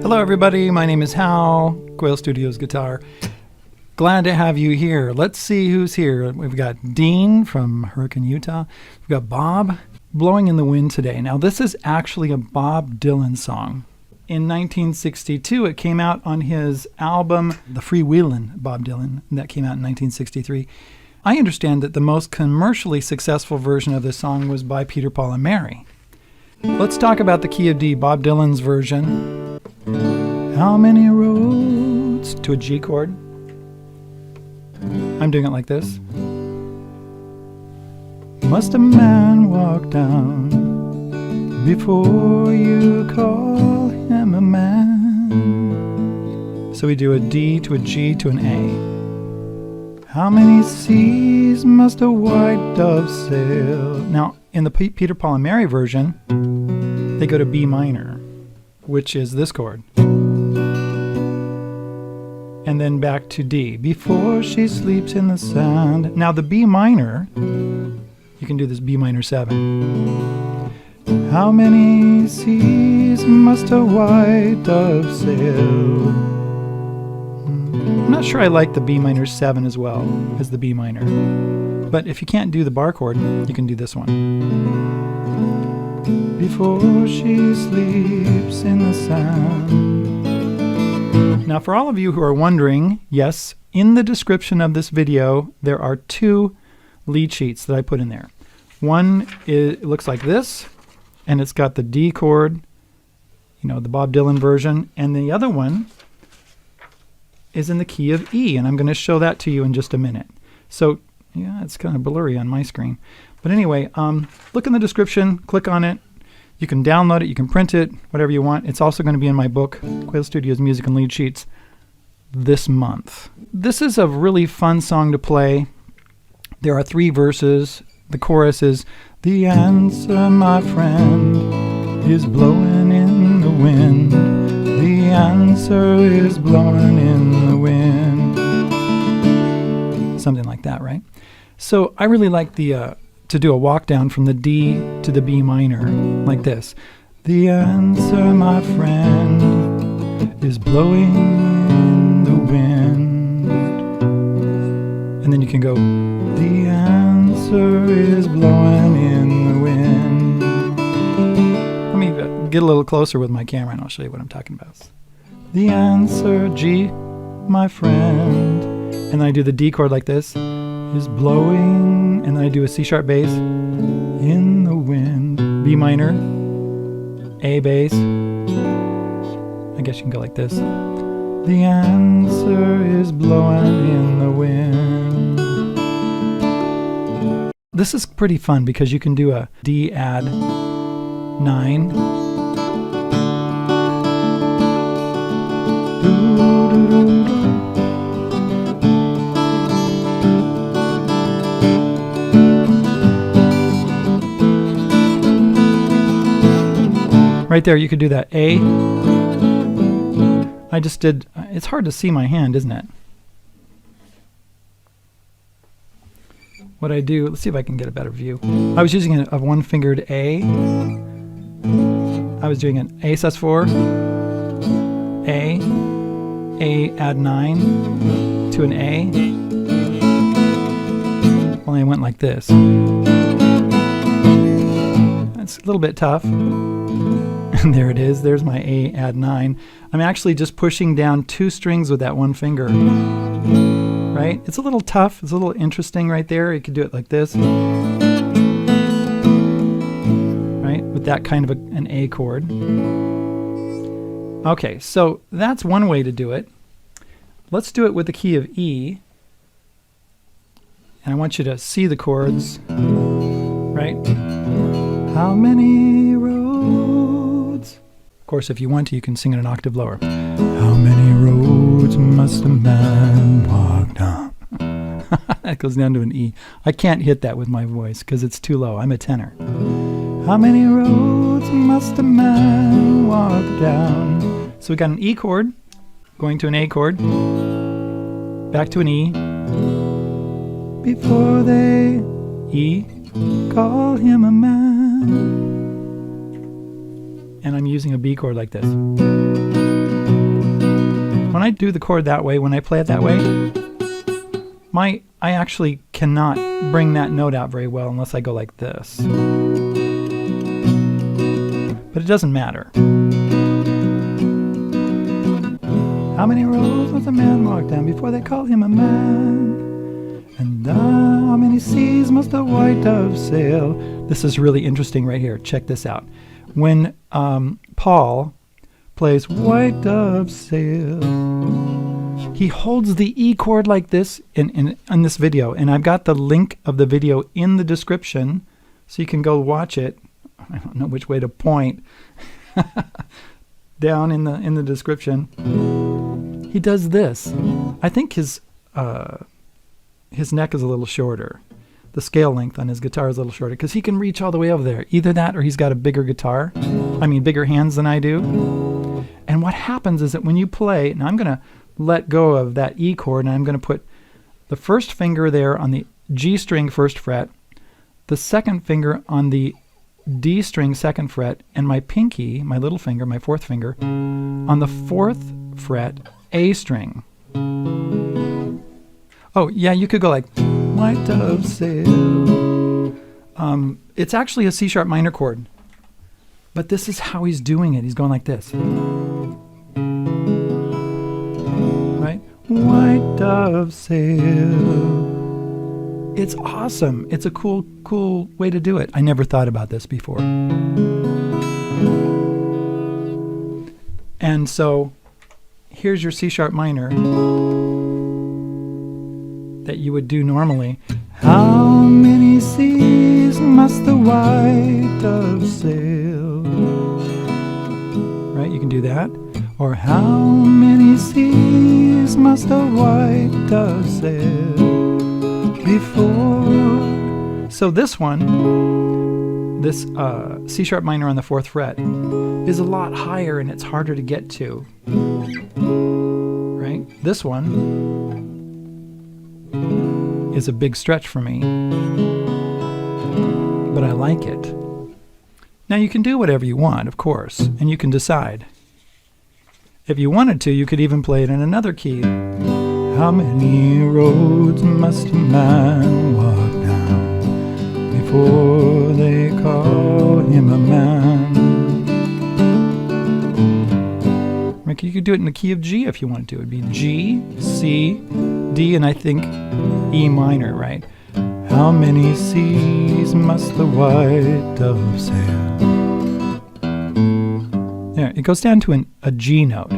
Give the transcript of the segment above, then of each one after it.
Hello everybody, my name is Hal, Quail Studios Guitar. Glad to have you here. Let's see who's here. We've got Dean from Hurricane, Utah. We've got Bob, Blowing in the Wind Today. Now this is actually a Bob Dylan song. In 1962, it came out on his album, The Freewheelin' Bob Dylan, that came out in 1963. I understand that the most commercially successful version of this song was by Peter, Paul, and Mary. Let's talk about the key of D, Bob Dylan's version. How many roads to a G chord? I'm doing it like this. Must a man walk down before you call him a man? So we do a D to a G to an A. How many seas must a white dove sail? Now, in the Peter, Paul, and Mary version, they go to B minor, which is this chord. And then back to D, before she sleeps in the sand. Now the B minor, you can do this B minor 7. How many seas must a white dove sail? I'm not sure I like the B minor 7 as well as the B minor. But if you can't do the bar chord, you can do this one. Before she sleeps in the sand. Now for all of you who are wondering, yes, in the description of this video, there are 2 lead sheets that I put in there. One it looks like this, and it's got the D chord, you know, the Bob Dylan version, and the other one is in the key of E, and I'm going to show that to you in just a minute. So, yeah, it's kind of blurry on my screen. But anyway, look in the description, click on it. You can download it, you can print it, whatever you want. It's also going to be in my book, Quail Studios Music and Lead Sheets, this month. This is a really fun song to play. There are 3 verses. The chorus is, the answer, my friend, is blowing in the wind. The answer is blowing in the wind. Something like that, right? So I really like the to do a walk down from the D to the B minor, like this. The answer, my friend, is blowing in the wind. And then you can go, the answer is blowing in the wind. Let me get a little closer with my camera and I'll show you what I'm talking about. The answer, G, my friend. And then I do the D chord like this, is blowing, and then I do a C sharp bass in the wind. B minor, A bass. I guess you can go like this. The answer is blowing in the wind. This is pretty fun because you can do a D add 9. Right there, you could do that A. I just did, it's hard to see my hand, isn't it? What I do, let's see if I can get a better view. I was using a one-fingered A. I was doing an A sus4, A add 9 to an A. Well, I went like this. It's a little bit tough. And there it is. There's my A add 9. I'm actually just pushing down 2 strings with that one finger. Right? It's a little tough. It's a little interesting right there. You could do it like this. Right? With that kind of an A chord. Okay, so that's one way to do it. Let's do it with the key of E. And I want you to see the chords. Right? How many roads? Of course, if you want to, you can sing it an octave lower. How many roads must a man walk down? That goes down to an E. I can't hit that with my voice because it's too low. I'm a tenor. How many roads must a man walk down? So we got an E chord, going to an A chord, back to an E. Before they E, call him a man. And I'm using a B chord like this. when I do the chord that way, when I play it that way, I actually cannot bring that note out very well unless I go like this. But it doesn't matter. How many roads must a man walk down before they call him a man? And how many seas must a white dove sail? This is really interesting right here. Check this out. When Paul plays White Dove Sail, he holds the E chord like this in this video. And I've got the link of the video in the description, so you can go watch it. I don't know which way to point. Down in the description. He does this. I think his neck is a little shorter. The scale length on his guitar is a little shorter because he can reach all the way over there. Either that or he's got a bigger guitar. I mean, bigger hands than I do. And what happens is that when you play, now I'm going to let go of that E chord and I'm going to put the first finger there on the G string first fret, the second finger on the D string second fret, and my pinky, my little finger, my fourth finger, on the fourth fret, A string. Oh, yeah, you could go like, White Dove Sail. It's actually a C sharp minor chord, but this is how he's doing it. He's going like this. Right? White Dove Sail. It's awesome. It's a cool way to do it. I never thought about this before. And so here's your C sharp minor that you would do normally. How many seas must the white dove sail? Right, you can do that. Or how many seas must a white dove sail before? So this one, this C sharp minor on the fourth fret, is a lot higher and it's harder to get to. Right? This one is a big stretch for me, but I like it. Now you can do whatever you want, of course, and you can decide. If you wanted to, you could even play it in another key. How many roads must a man walk down before they call him a man? You could do it in the key of G if you wanted to. It would be G, C, D, and I think E minor, right? How many seas must the white dove sail? There, it goes down to a G note,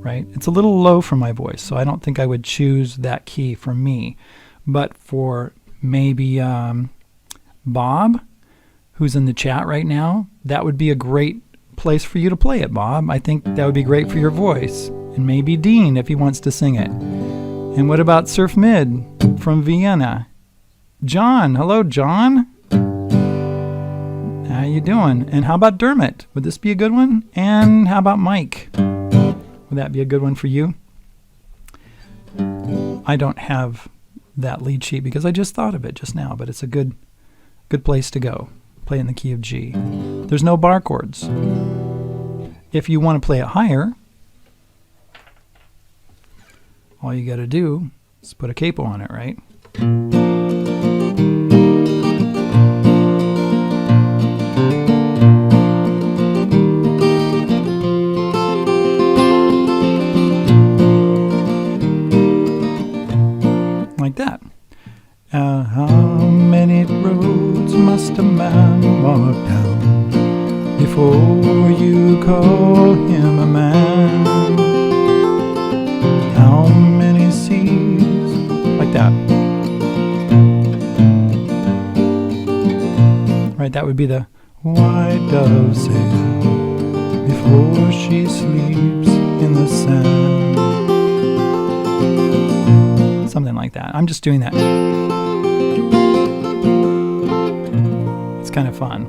right? It's a little low for my voice, so I don't think I would choose that key for me. But for maybe Bob, who's in the chat right now, that would be a great place for you to play it, Bob. I think that would be great for your voice. And maybe Dean if he wants to sing it. And what about Surf Mid from Vienna? John, hello John. How you doing? And how about Dermot? Would this be a good one? And how about Mike? Would that be a good one for you? I don't have that lead sheet because I just thought of it just now, but it's a good place to go. Play in the key of G. There's no bar chords. If you want to play it higher, all you got to do is put a capo on it, right? Like that. How many roads must a man walk down before you call him a man? How many seas? Like that. Right, that would be the white dove sail before she sleeps in the sand. Something like that. I'm just doing that. It's kind of fun.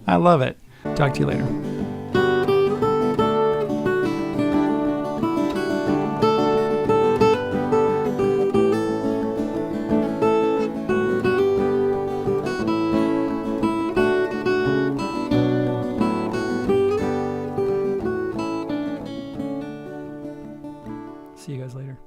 I love it. Talk to you later. See you guys later.